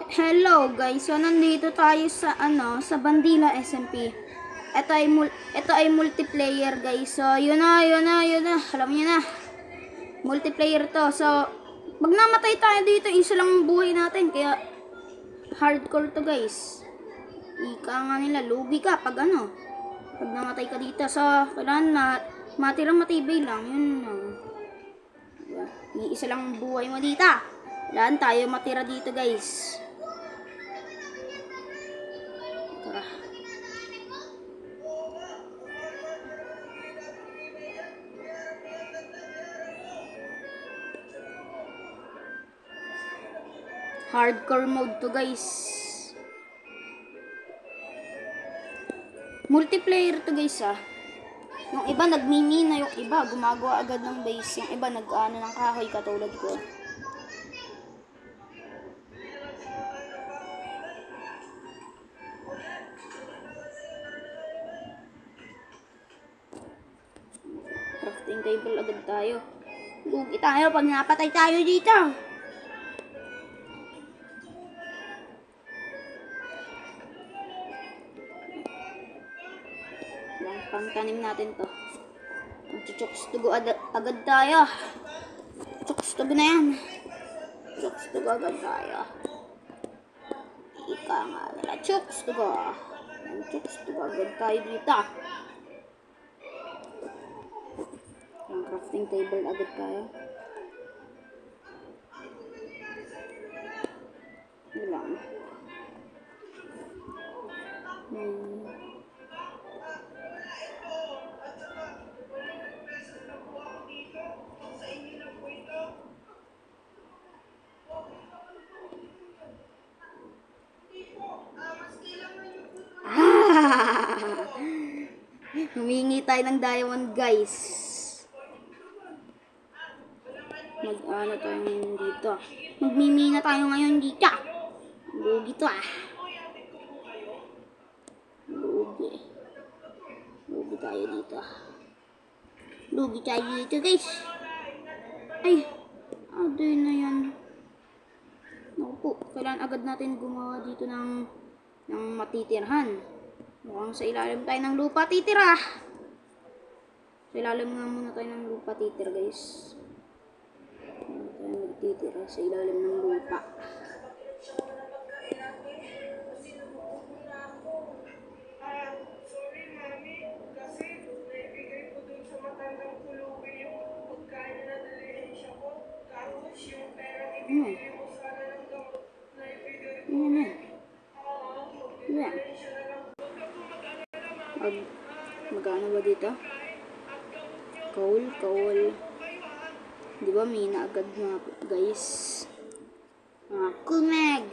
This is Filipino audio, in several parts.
Hello guys, so nandito tayo sa sa Bandila SMP. Ito ay multiplayer guys. So yun na. Alam niyo na. Multiplayer to. So pag namatay tayo dito, isa lang ang buhay natin. Kaya hardcore to guys. Ika nga nila, lugi ka pag pag namatay ka dito. So kailangan matirang matibay lang. Yun lang. Isa lang ang buhay mo dito. Kailangan tayo matira dito guys. Hardcore mode to guys. Multiplayer to guys Yung iba nagmimina, yung iba gumagawa agad ng base, yung iba nag-ano ng kahoy katulad ko. Crafting table agad tayo. Lugi tayo pag napatay tayo dito. Pangtanim natin to. Magchuchokstugo agad tayo. Chokstugo na yan. Chokstugo agad tayo. Ika nga nila. Chokstugo. Chokstugo agad tayo dito. Ang crafting table agad tayo. Ilang. Humingi tayo ng diamond guys. Mag-ano tayo ngayon dito. Magmimina tayo ngayon dito. Lugi to Lugi. Lugi tayo dito. Lugi tayo dito guys. Ay. Adoy na yan. Naku po. Kailangan agad natin gumawa dito ng matitirhan. Mukhang sa ilalim tayo ng lupa titira. Sa ilalim nga muna tayo ng lupa titira guys. Tayo magtitira sa ilalim ng lupa. Sorry mami, kasi naibigay ko dun sa matandang pulubi yung pagkain na nalihensya ko. Tapos yung pera ibigay mo sana ng gamot na ibigay ko. Maglilihensya na lang. Magkano ba dito? Coal. Di ba mina agad mga guys? Kumeg!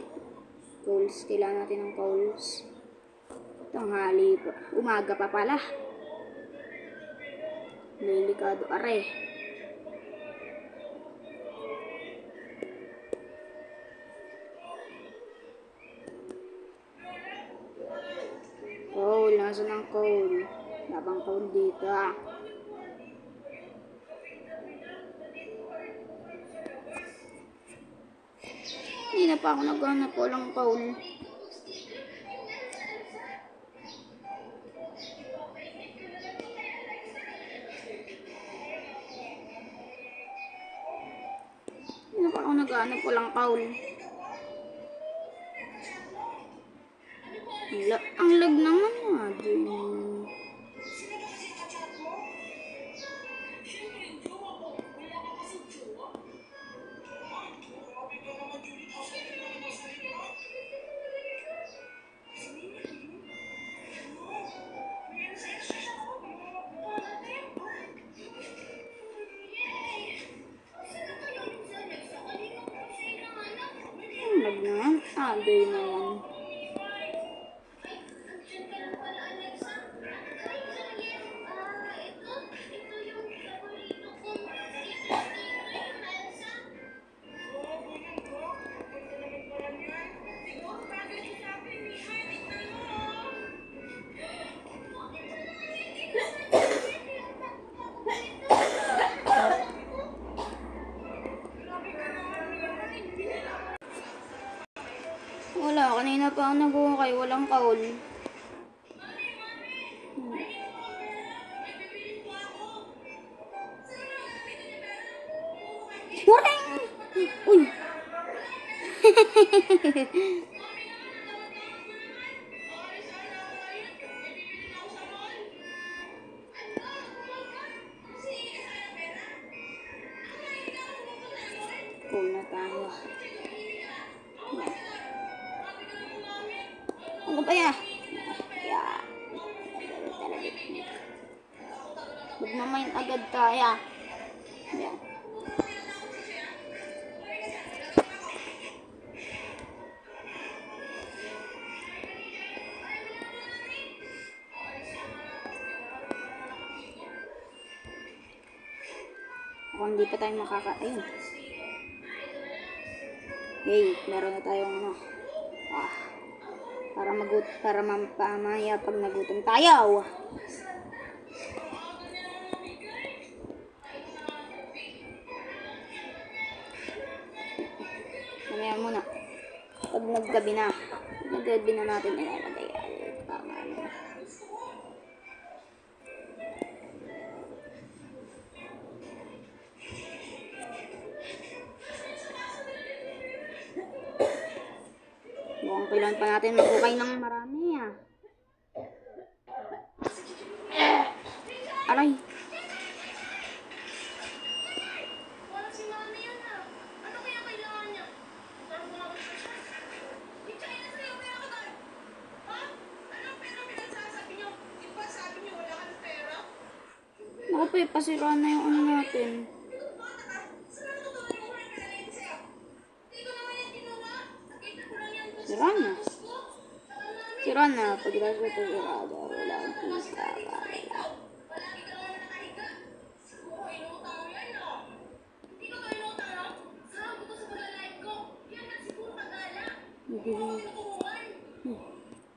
Coals. Kailangan natin ng coals. Tanghali pa. Umaga pa pala. Delikado are. Coal. Nasaan ang coal? Labang coal dito Hindi na pa ako naghanap po lang coal. Hindi na pa ako naghanap po lang coal. Ang lag naman Adoy na yan. Wala, kanina pa ako nag-ukay, walang kaul. Waring! Uy! Cool na tayo. Ano ba ya? Yeah. Magmamain agad tayo. Yan. Kung hindi pa tayo ayun. Hey, meron na tayong ano. Para mamaya pag nagutom tayo. Mamaya muna. Pag naggabi na natin ilalagay. Tama na. Mukhang kailangan pa natin mag-ukay ng marami Aray. Wala si mami yan Ano kaya kailangan niya? Parang bumabalik pa siya. Di kaya na sa'yo kaya ka tayo. Ha? Anong pera pinagsasabi niyo? Di ba sabi niyo wala ka ng pera? Naku po, pasira na yung ano natin. Sira na. Sira na. Pagkatapos ito sirado. Wala akong pisa.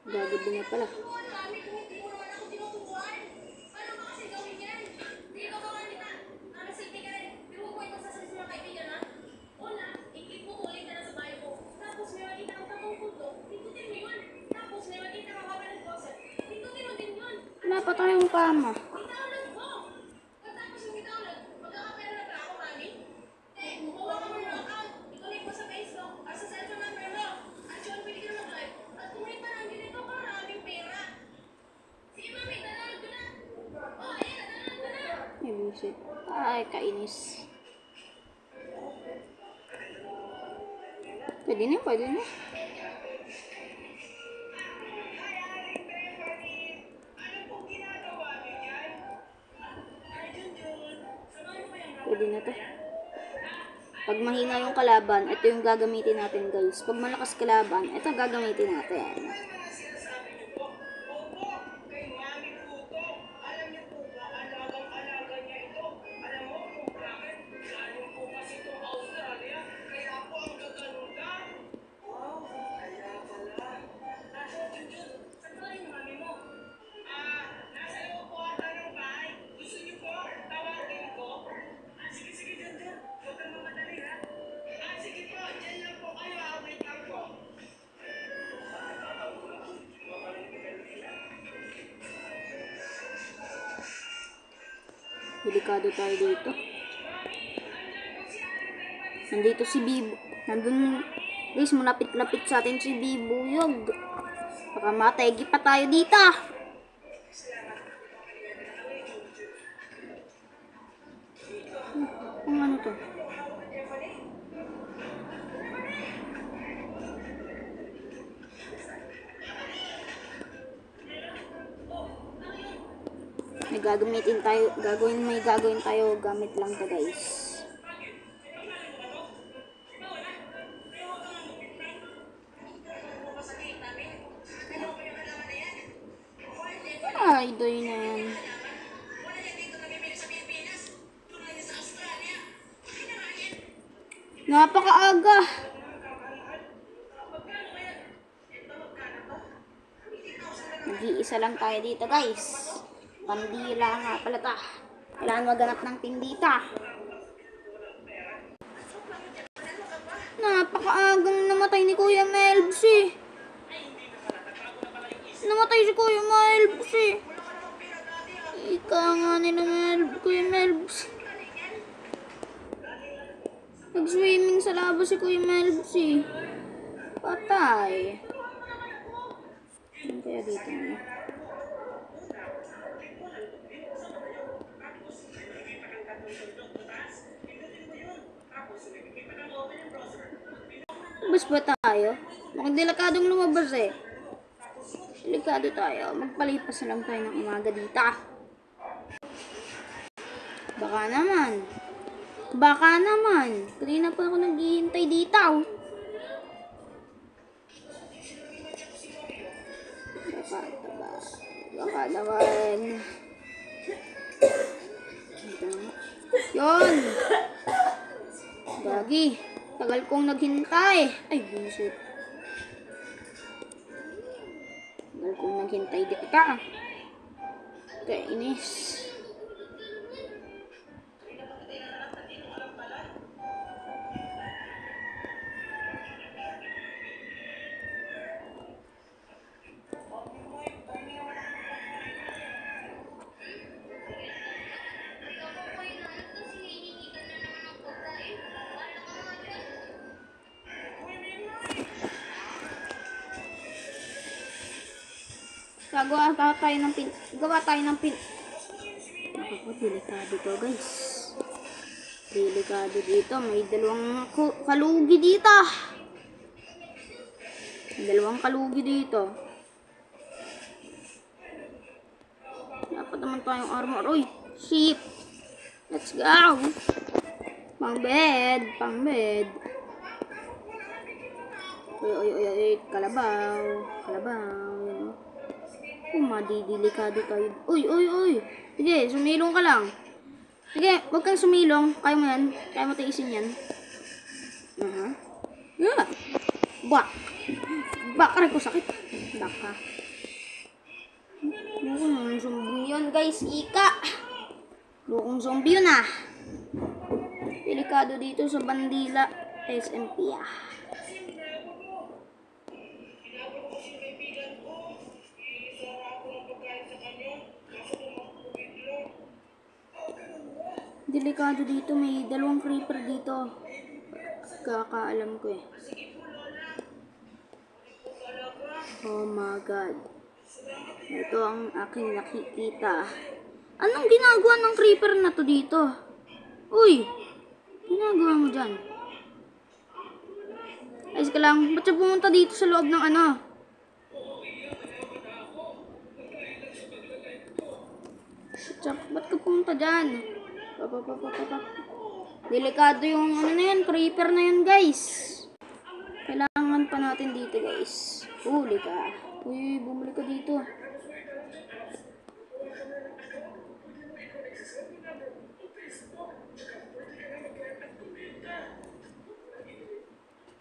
Gagod din niya pala. Wala pa tayong kama. Ay, kainis. Pwede na. Pwede na to. Pag mahina yung kalaban, ito yung gagamitin natin, guys. Pag malakas kalaban, ito gagamitin natin. Delikado tayo dito. Nandito si Bibo. Nandun, guys, malapit-lapit sa atin si Bibuyog. Baka mategi pa tayo dito. Ang ano to? May gagawin tayo, gamit lang to, guys. Ay, doy na yan. Napakaaga. Nag-iisa lang tayo dito, guys. Pandila nga pala ta. Kailangan maganap ng tindita. Napakaagang namatay namatay ni Kuya Melbs eh. Namatay si Kuya Melbs eh. Ika nga nila Kuya Melbs. Nag-swimming sa labas si Kuya Melbs eh. Patay. Ano kaya dito na? Labas ba tayo? Mukhang delikadong lumabas eh. Delikado tayo. Magpalipas na lang tayo ng umaga dito. Baka naman. Baka naman. Kanina pa ako naghihintay dito. Baka naman. Yun. Gagi. Tagal kong naghintay. Ay, bullshit. Tagal kong naghintay dito. Kainis. Gawa tayo ng pin. Ako, delikado to guys. Delikado dito. May dalawang kalugi dito. Dapat naman tayong armor. Uy, ship. Let's go. Pang bed. Uy. Kalabaw. Madidelikado tayo. Uy. Sige, sumilong ka lang. Sige, huwag kang sumilong. Kaya mo yan. Kaya mo tiisin yan. Yeah. Bak, aray ko sakit. Baka. Lukong zombie yun, guys. Ika. Lukong zombie yun, ah. Delikado dito sa Bandila. SMP, ah. Delikado dito, may dalawang creeper dito. Kakaalam ko eh. Oh my god. Ito ang aking nakikita. Anong ginagawa ng creeper na to dito? Uy! Ginagawa mo dyan? Ayos ka lang. Ba't siya pumunta dito sa loob ng ano? Ba't ka pumunta dyan? Delikado yung ano na yun, creeper na yun guys. Kailangan pa natin dito guys. Huli ka. Uy, bumalik ka dito.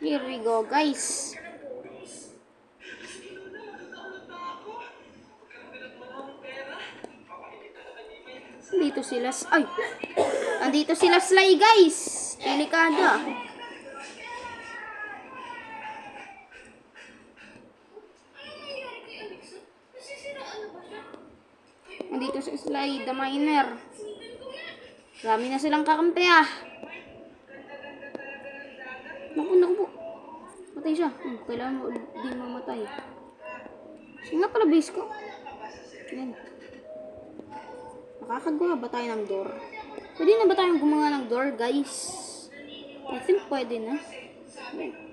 Here we go guys. Andito sila. Ay! Andito sila Sly guys. Delikado. Andito si Sly, the miner. Dami na silang kakampi ah. Naku po. Matay siya. Kailangan mo di mamatay. Sige nga pala base ko. Yan. Nakakagawa ba tayo ng door? Pwede na ba tayong gumawa ng door, guys? I think pwede na. Yan.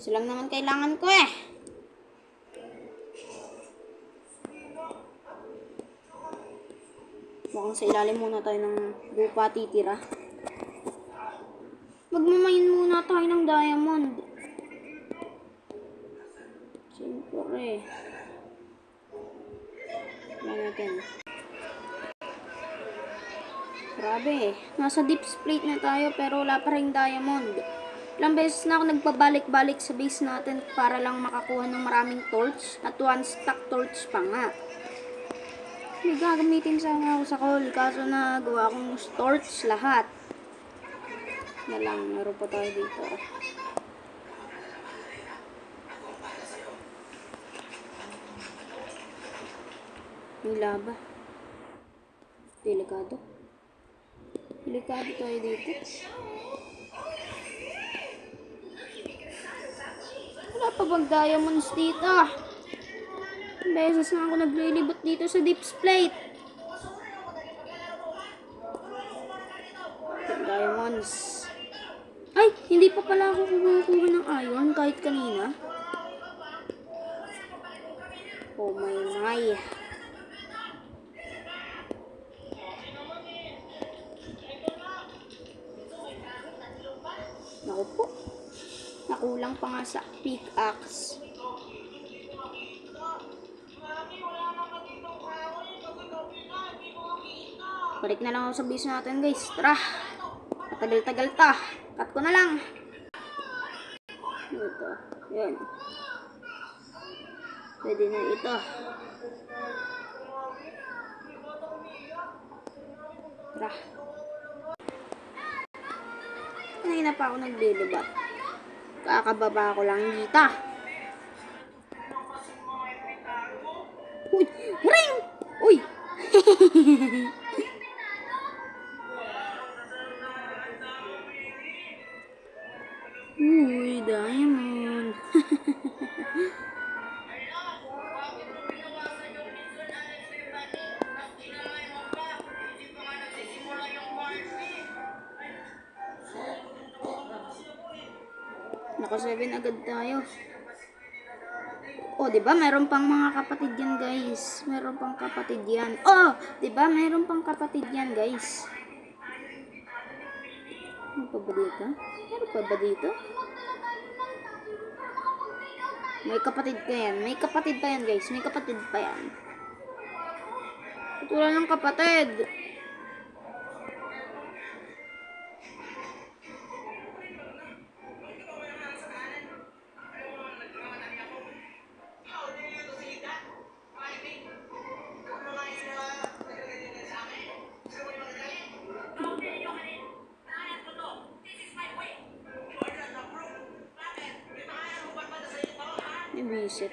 Isa lang naman kailangan ko eh. Mukhang sa ilalim muna tayo ng lupa titira. Magmamayin muna tayo ng diamond. Siyempre. natin. Grabe. Nasa deep split na tayo pero wala pa rin diamond. Ilang beses na ako nagpabalik-balik sa base natin para lang makakuha ng maraming torch. At one stack torch pa nga. May gagamitin sana ako sa call. Kaso nagawa kong torch lahat. Na lang. Meron pa tayo dito. May laba. Delikado. Delikado tayo dito. Wala pa bang diamonds dito? Beses na ako naglilibot dito sa deep plate. Diamonds. Ay! Hindi pa pala ako kumukuha ng iron kahit kanina. Oh my. Naku po. Nakulang pa nga sa pickaxe. Balik na lang ako sa base natin guys. Tara. Matagal-tagal ta. Cut ko na lang. Ito. Yan. Pwede na ito. Tara. Kanina pa ako naglilibat. Kakababa ko lang dito. Uy! Ring! Uy! Uy, diamond. Naka 7 agad tayo. Oh, 'di ba? Meron pang mga kapatid yan, guys. Meron pang kapatid yan. Oh, 'di ba? Meron pang kapatid yan, guys. Ano pa ba dito? Meron pa ba dito? May kapatid pa yan. May kapatid pa yan, guys. May kapatid pa yan. Wala ng kapatid. Visit.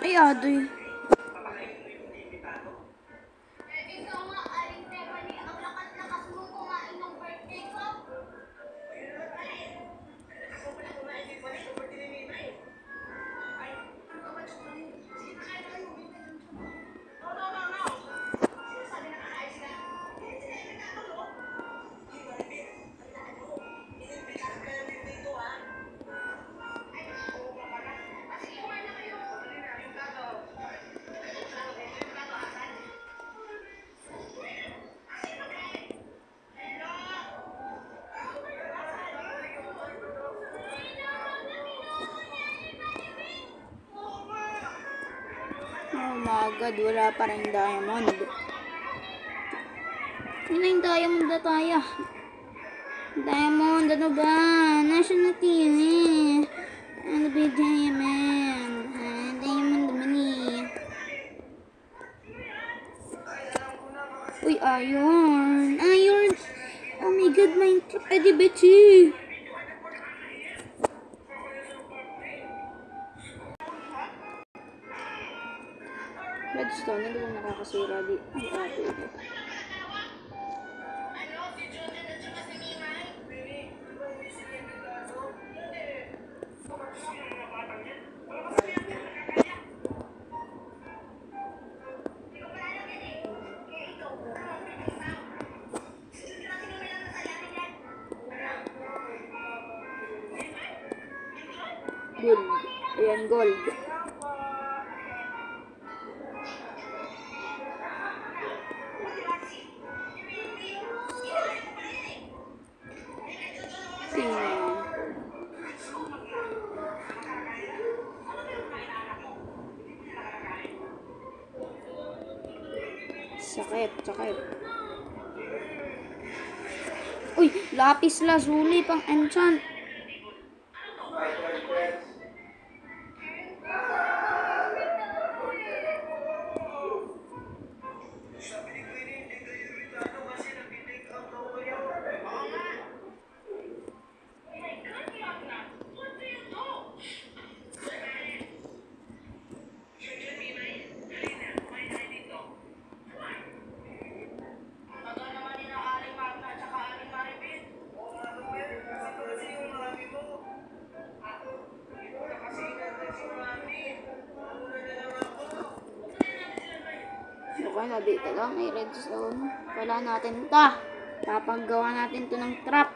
Ay, adoy. Oh my god, wala pa rin diamond. Yun na yung diamond na tayo. Diamond, ano ba? Nasaan natin eh? Ano ba yung diamond? Diamond naman eh. Uy, iron. Iron. Oh my god, Minecraft. Edi Bechi. Redstone, hindi ba nakakasira di? Ay, ate. Gold. Ayan, gold. Tingnan. Sakit, sakit. Uy, lapis lazuli pang enchant. Okay na, dito lang may redstone. Wala natin ito. Papagawa natin to ng trap.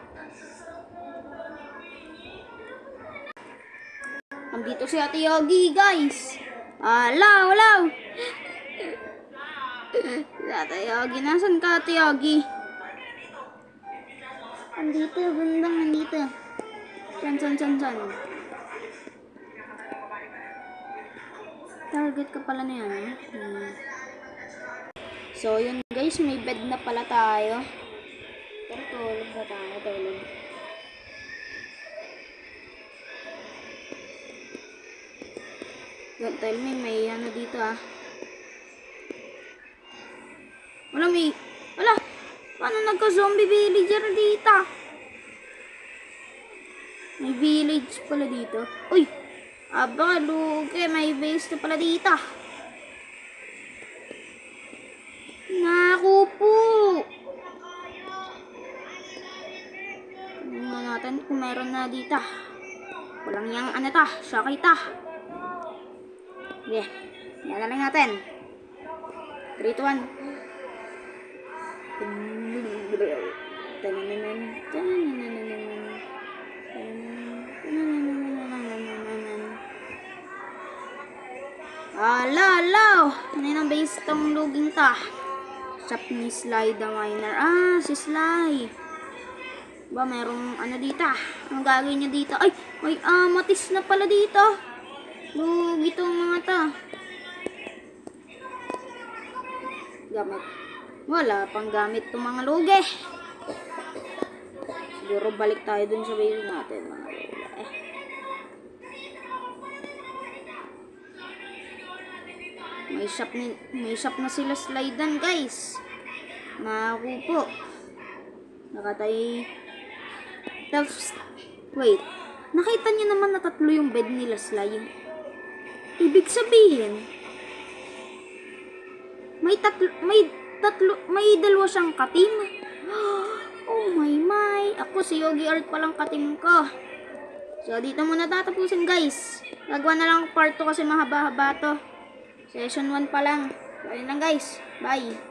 Nandito si Ate Yogi, guys. Alaw, alaw. Si Ate Yogi, nasan ka, Ate Yogi? Nandito, bandang nandito. San. Target ka pala na yan, eh. So, yun guys, may bed na pala tayo. Pero tulog na tayo, tulog. Don't tell me, may ano dito ah. Wala! Paano nagka-zombie villager dito? May village pala dito. Uy! Aba, lugi, may base na pala dito. Naku po! Tingnan natin kung meron na dito. Walang yang ano ta, sakay ta. Yeah, yan na lang natin. 3, 2, 1. Alaw! Ano yung base tong luging ta? Shop ni Sly the Miner. Si Sly. Ba, merong ano dito? Anong gagawin niya dito? Ay, may matis na pala dito. Lugi itong mga ta. Gamit. Wala pang gamit itong mga lugi. Siguro balik tayo dun sa base natin, mga lugi. May shop na sila Slidan, guys. Naku po. Nakatay. Tapos, wait. Nakita niyo naman na 3 yung bed nila, Sly. Ibig sabihin, may 2 siyang katim. Oh my. Ako si Yogi Art palang katim ko. So, dito muna tatapusin, guys. Gagawa na lang part 2 kasi mahaba-haba to. Session 1 pa lang. So, ayun lang, guys. Bye.